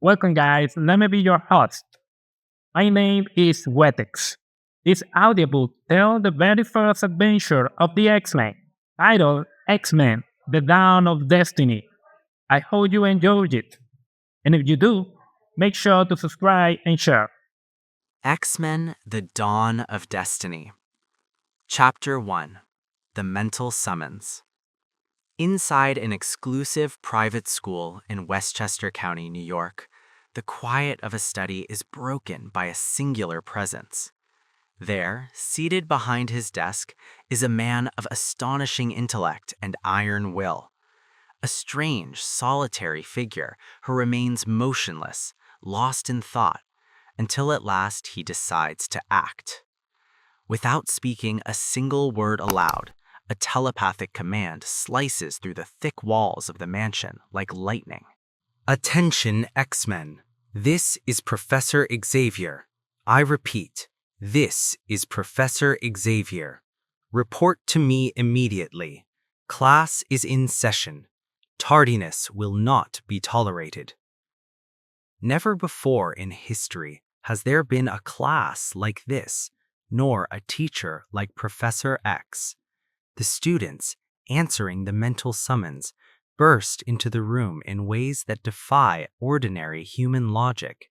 Welcome, guys. Let me be your host. My name is Wetix. This audiobook tells the very first adventure of the X-Men, titled X-Men: The Dawn of Destiny. I hope you enjoyed it. And if you do, make sure to subscribe and share. X-Men: The Dawn of Destiny. Chapter 1: The Mental Summons. Inside an exclusive private school in Westchester County, New York, the quiet of a study is broken by a singular presence. There, seated behind his desk, is a man of astonishing intellect and iron will. A strange, solitary figure who remains motionless, lost in thought, until at last he decides to act. Without speaking a single word aloud, a telepathic command slices through the thick walls of the mansion like lightning. Attention, X-Men. This is Professor Xavier. I repeat, this is Professor Xavier. Report to me immediately. Class is in session. Tardiness will not be tolerated. Never before in history has there been a class like this, nor a teacher like Professor X. The students, answering the mental summons, burst into the room in ways that defy ordinary human logic.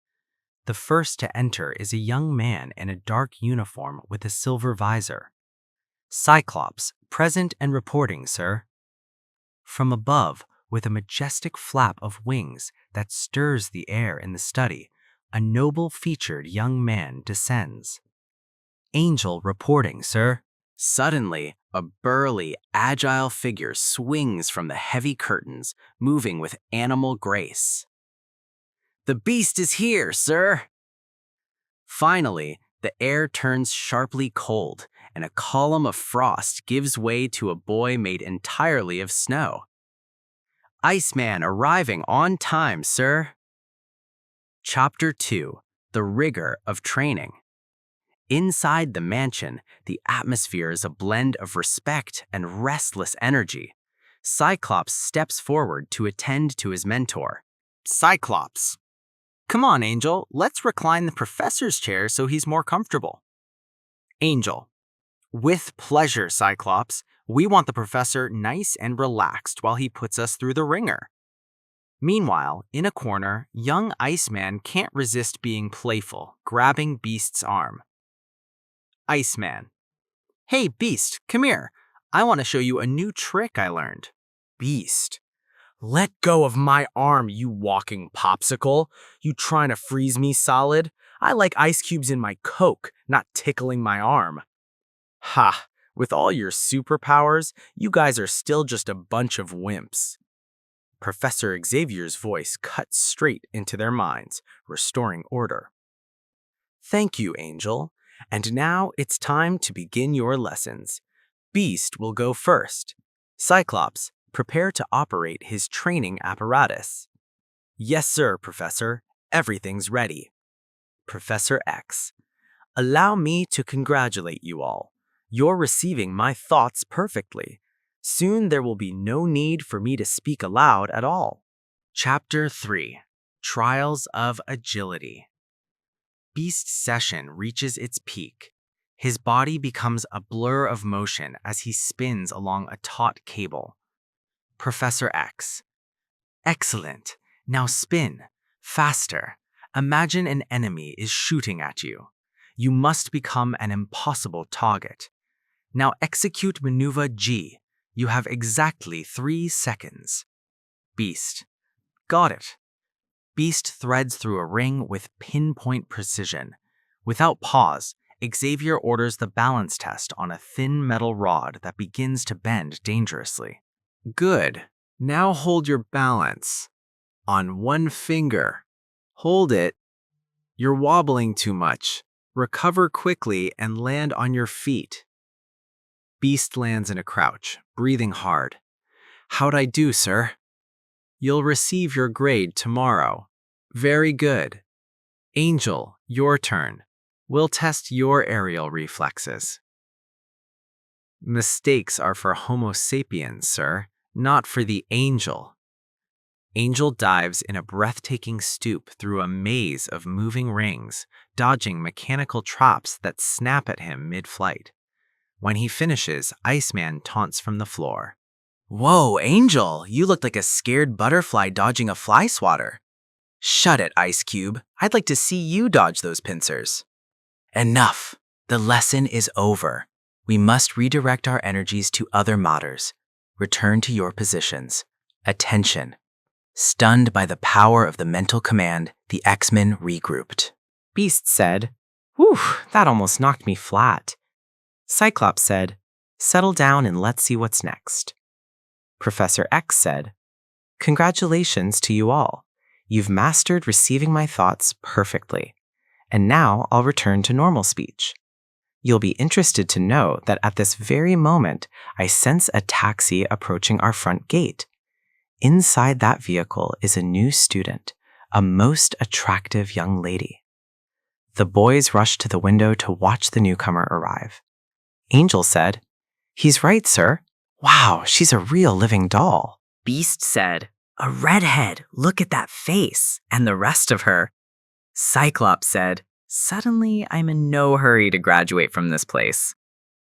The first to enter is a young man in a dark uniform with a silver visor. Cyclops, present and reporting, sir. From above, with a majestic flap of wings that stirs the air in the study, a noble-featured young man descends. Angel reporting, sir. Suddenly, a burly, agile figure swings from the heavy curtains, moving with animal grace. The beast is here, sir! Finally, the air turns sharply cold, and a column of frost gives way to a boy made entirely of snow. Iceman arriving on time, sir! Chapter 2: The Rigor of Training. Inside the mansion, the atmosphere is a blend of respect and restless energy. Cyclops steps forward to attend to his mentor. Cyclops. Come on, Angel, let's recline the professor's chair so he's more comfortable. Angel. With pleasure, Cyclops. We want the professor nice and relaxed while he puts us through the ringer. Meanwhile, in a corner, young Iceman can't resist being playful, grabbing Beast's arm. Iceman. Hey, Beast, come here. I want to show you a new trick I learned. Beast. Let go of my arm, you walking popsicle. You trying to freeze me solid? I like ice cubes in my Coke, not tickling my arm. Ha, with all your superpowers, you guys are still just a bunch of wimps. Professor Xavier's voice cuts straight into their minds, restoring order. Thank you, Angel. And now it's time to begin your lessons. Beast will go first. Cyclops, prepare to operate his training apparatus. Yes, sir, Professor. Everything's ready. Professor X. Allow me to congratulate you all. You're receiving my thoughts perfectly. Soon there will be no need for me to speak aloud at all. Chapter 3: Trials of Agility. Beast's session reaches its peak. His body becomes a blur of motion as he spins along a taut cable. Professor X. Excellent. Now spin. Faster. Imagine an enemy is shooting at you. You must become an impossible target. Now execute maneuver G. You have exactly 3 seconds. Beast. Got it. Beast threads through a ring with pinpoint precision. Without pause, Xavier orders the balance test on a thin metal rod that begins to bend dangerously. Good. Now hold your balance. On one finger. Hold it. You're wobbling too much. Recover quickly and land on your feet. Beast lands in a crouch, breathing hard. How'd I do, sir? You'll receive your grade tomorrow. Very good. Angel, your turn. We'll test your aerial reflexes. Mistakes are for Homo sapiens, sir, not for the Angel. Angel dives in a breathtaking stoop through a maze of moving rings, dodging mechanical traps that snap at him mid-flight. When he finishes, Iceman taunts from the floor. "Whoa, Angel, you look like a scared butterfly dodging a fly swatter." "Shut it, Ice Cube. I'd like to see you dodge those pincers." "Enough. The lesson is over. We must redirect our energies to other matters. Return to your positions. Attention." Stunned by the power of the mental command, the X-Men regrouped. Beast said, "Whew, that almost knocked me flat." Cyclops said, "Settle down and let's see what's next." Professor X said, "Congratulations to you all. You've mastered receiving my thoughts perfectly. And now I'll return to normal speech. You'll be interested to know that at this very moment, I sense a taxi approaching our front gate. Inside that vehicle is a new student, a most attractive young lady." The boys rushed to the window to watch the newcomer arrive. Angel said, "He's right, sir. Wow, she's a real living doll." Beast said, "A redhead, look at that face, and the rest of her." Cyclops said, "Suddenly, I'm in no hurry to graduate from this place."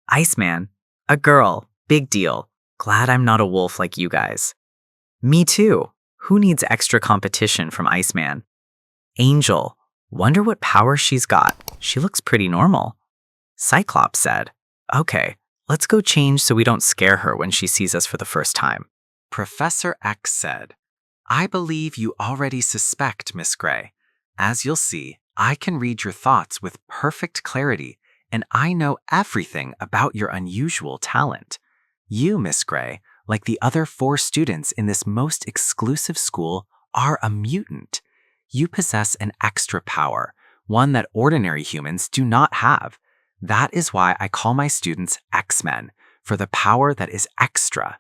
Iceman, "A girl, big deal. Glad I'm not a wolf like you guys." "Me too. Who needs extra competition from Iceman?" Angel, "Wonder what power she's got. She looks pretty normal." Cyclops said, "Okay, let's go change so we don't scare her when she sees us for the first time." Professor X said, "I believe you already suspect, Miss Gray. As you'll see, I can read your thoughts with perfect clarity, and I know everything about your unusual talent. You, Miss Gray, like the other 4 students in this most exclusive school, are a mutant. You possess an extra power, one that ordinary humans do not have. That is why I call my students X-Men, for the power that is extra."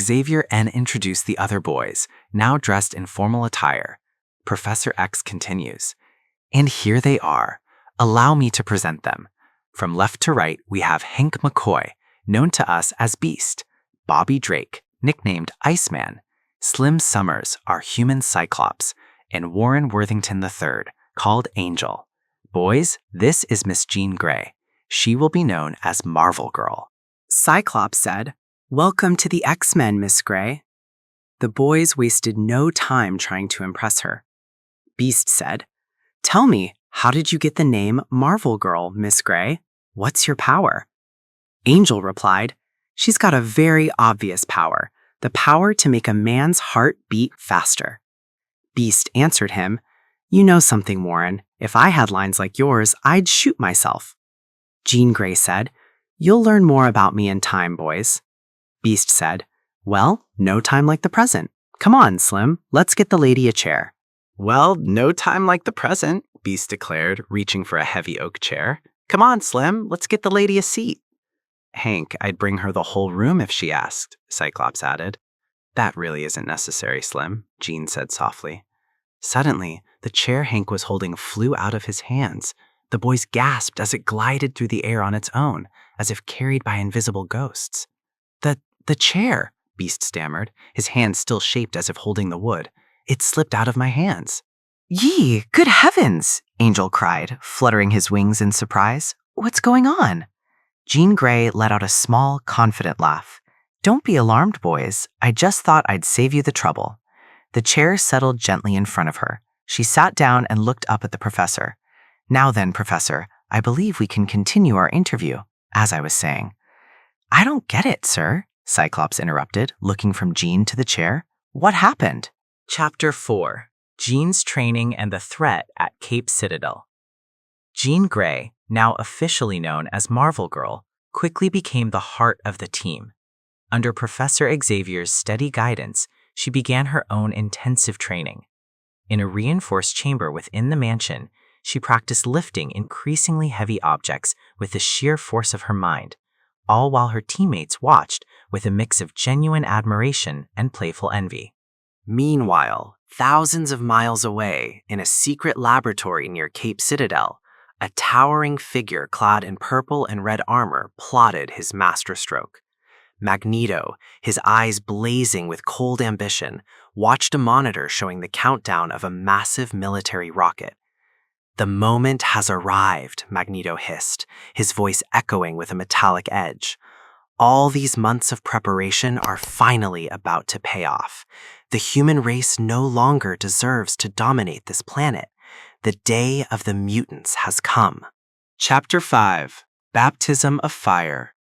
Xavier N introduced the other boys, now dressed in formal attire. Professor X continues, "And here they are. Allow me to present them. From left to right, we have Hank McCoy, known to us as Beast; Bobby Drake, nicknamed Iceman; Slim Summers, our human Cyclops; and Warren Worthington III, called Angel. Boys, this is Miss Jean Grey. She will be known as Marvel Girl." Cyclops said, "Welcome to the X-Men, Miss Grey." The boys wasted no time trying to impress her. Beast said, "Tell me, how did you get the name Marvel Girl, Miss Grey? What's your power?" Angel replied, "She's got a very obvious power, the power to make a man's heart beat faster." Beast answered him, "You know something, Warren. If I had lines like yours, I'd shoot myself." Jean Grey said, "You'll learn more about me in time, boys." Beast said, "Well, no time like the present. Come on, Slim, let's get the lady a chair." "Well, no time like the present," Beast declared, reaching for a heavy oak chair. "Come on, Slim, let's get the lady a seat." "Hank, I'd bring her the whole room if she asked," Cyclops added. "That really isn't necessary, Slim," Jean said softly. Suddenly, the chair Hank was holding flew out of his hands. The boys gasped as it glided through the air on its own, as if carried by invisible ghosts. The chair," Beast stammered, his hand still shaped as if holding the wood. "It slipped out of my hands." "Yee, good heavens!" Angel cried, fluttering his wings in surprise. "What's going on?" Jean Grey let out a small, confident laugh. "Don't be alarmed, boys. I just thought I'd save you the trouble." The chair settled gently in front of her. She sat down and looked up at the professor. "Now then, Professor, I believe we can continue our interview, as I was saying." "I don't get it, sir," Cyclops interrupted, looking from Jean to the chair. "What happened?" Chapter 4: Jean's Training and the Threat at Cape Citadel. Jean Grey, now officially known as Marvel Girl, quickly became the heart of the team. Under Professor Xavier's steady guidance, she began her own intensive training. In a reinforced chamber within the mansion, she practiced lifting increasingly heavy objects with the sheer force of her mind, all while her teammates watched with a mix of genuine admiration and playful envy. Meanwhile, thousands of miles away, in a secret laboratory near Cape Citadel, a towering figure clad in purple and red armor plotted his masterstroke. Magneto, his eyes blazing with cold ambition, watched a monitor showing the countdown of a massive military rocket. "The moment has arrived," Magneto hissed, his voice echoing with a metallic edge. "All these months of preparation are finally about to pay off. The human race no longer deserves to dominate this planet. The day of the mutants has come." Chapter 5: Baptism of Fire.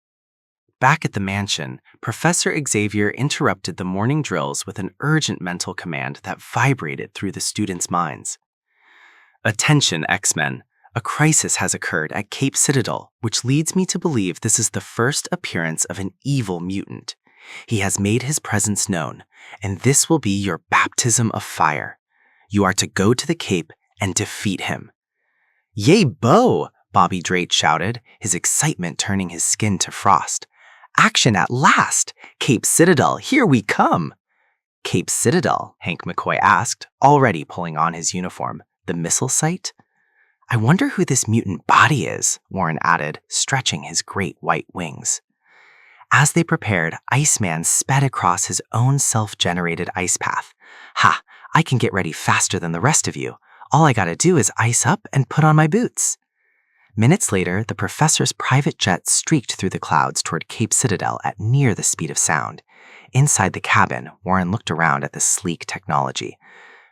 Back at the mansion, Professor Xavier interrupted the morning drills with an urgent mental command that vibrated through the students' minds. "Attention, X-Men. A crisis has occurred at Cape Citadel, which leads me to believe this is the first appearance of an evil mutant. He has made his presence known, and this will be your baptism of fire. You are to go to the Cape and defeat him." "Yay, Bo!" Bobby Drake shouted, his excitement turning his skin to frost. "Action at last! Cape Citadel, here we come!" "Cape Citadel?" Hank McCoy asked, already pulling on his uniform. "The missile site?" "I wonder who this mutant body is," Warren added, stretching his great white wings. As they prepared, Iceman sped across his own self-generated ice path. "Ha! I can get ready faster than the rest of you. All I gotta do is ice up and put on my boots." Minutes later, the professor's private jet streaked through the clouds toward Cape Citadel at near the speed of sound. Inside the cabin, Warren looked around at the sleek technology.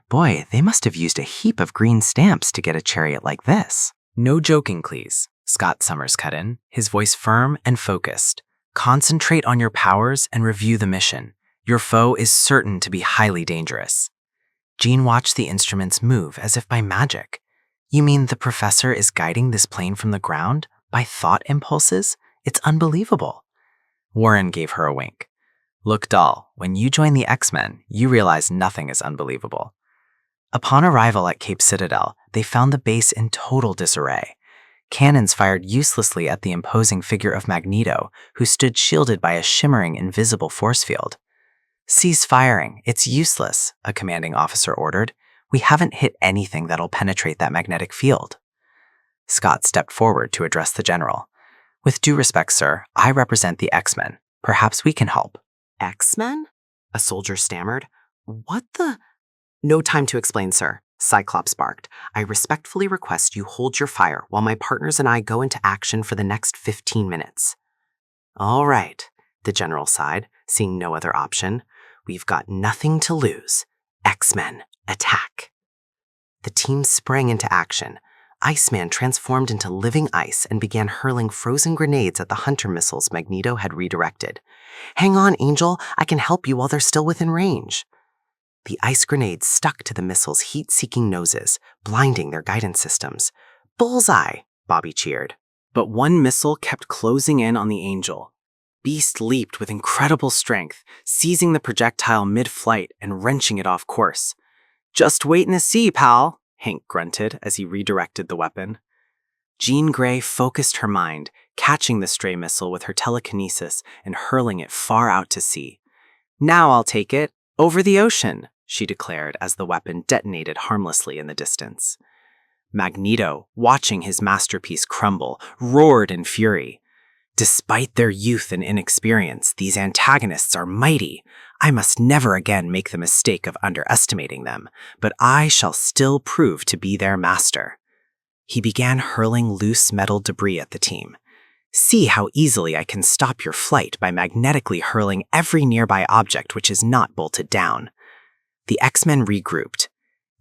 Boy, they must have used a heap of green stamps to get a chariot like this. "No joking, please," Scott Summers cut in, his voice firm and focused. "Concentrate on your powers and review the mission. Your foe is certain to be highly dangerous." Jean watched the instruments move as if by magic. "You mean the professor is guiding this plane from the ground by thought impulses? It's unbelievable." Warren gave her a wink. "Look, doll, when you join the X-Men, you realize nothing is unbelievable." Upon arrival at Cape Citadel, they found the base in total disarray. Cannons fired uselessly at the imposing figure of Magneto, who stood shielded by a shimmering invisible force field. "Cease firing, it's useless," a commanding officer ordered. "We haven't hit anything that'll penetrate that magnetic field." Scott stepped forward to address the general. "With due respect, sir, I represent the X-Men. Perhaps we can help." "X-Men?" a soldier stammered. "What the—" "No time to explain, sir," Cyclops barked. "I respectfully request you hold your fire while my partners and I go into action for the next 15 minutes. "All right," the general sighed, seeing no other option. "We've got nothing to lose. X-Men, attack." The team sprang into action. Iceman transformed into living ice and began hurling frozen grenades at the hunter missiles Magneto had redirected. "Hang on, Angel. I can help you while they're still within range." The ice grenades stuck to the missiles' heat-seeking noses, blinding their guidance systems. "Bullseye!" Bobby cheered. But one missile kept closing in on the Angel. Beast leaped with incredible strength, seizing the projectile mid-flight and wrenching it off course. "Just wait and see, pal," Hank grunted as he redirected the weapon. Jean Grey focused her mind, catching the stray missile with her telekinesis and hurling it far out to sea. "Now I'll take it. Over the ocean," she declared as the weapon detonated harmlessly in the distance. Magneto, watching his masterpiece crumble, roared in fury. "Despite their youth and inexperience, these antagonists are mighty. I must never again make the mistake of underestimating them, but I shall still prove to be their master." He began hurling loose metal debris at the team. "See how easily I can stop your flight by magnetically hurling every nearby object which is not bolted down." The X-Men regrouped.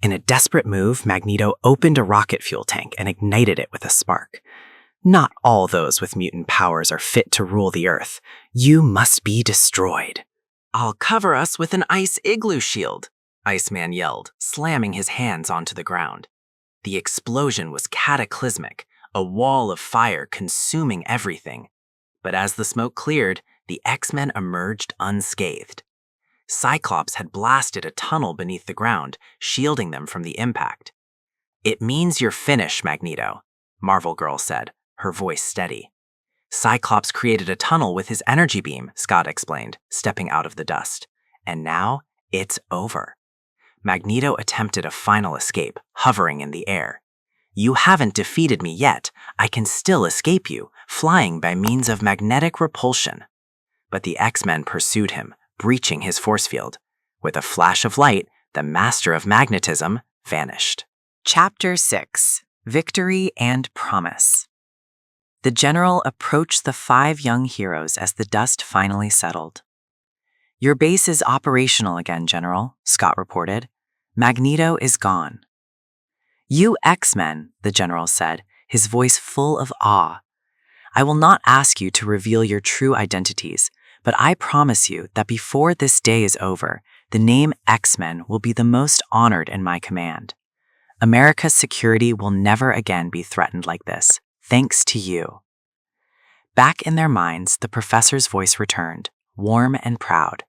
In a desperate move, Magneto opened a rocket fuel tank and ignited it with a spark. "Not all those with mutant powers are fit to rule the Earth. You must be destroyed." "I'll cover us with an ice igloo shield," Iceman yelled, slamming his hands onto the ground. The explosion was cataclysmic, a wall of fire consuming everything. But as the smoke cleared, the X-Men emerged unscathed. Cyclops had blasted a tunnel beneath the ground, shielding them from the impact. "It means you're finished, Magneto," Marvel Girl said, her voice steady. "Cyclops created a tunnel with his energy beam," Scott explained, stepping out of the dust. "And now, it's over." Magneto attempted a final escape, hovering in the air. "You haven't defeated me yet. I can still escape you, flying by means of magnetic repulsion." but the X-Men pursued him, breaching his force field. With a flash of light, the Master of Magnetism vanished. Chapter 6: Victory and Promise. The General approached the 5 young heroes as the dust finally settled. "Your base is operational again, General," Scott reported. "Magneto is gone." "You X-Men," the General said, his voice full of awe. "I will not ask you to reveal your true identities, but I promise you that before this day is over, the name X-Men will be the most honored in my command. America's security will never again be threatened like this, thanks to you." Back in their minds, the professor's voice returned, warm and proud.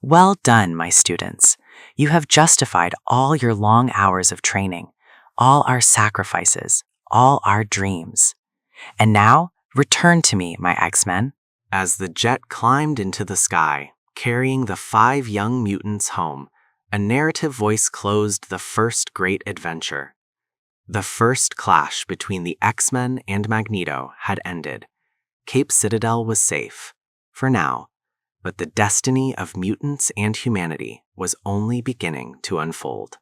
"Well done, my students. You have justified all your long hours of training, all our sacrifices, all our dreams. And now, return to me, my X-Men." As the jet climbed into the sky, carrying the 5 young mutants home, a narrative voice closed the first great adventure. The first clash between the X-Men and Magneto had ended. Cape Citadel was safe, for now, but the destiny of mutants and humanity was only beginning to unfold.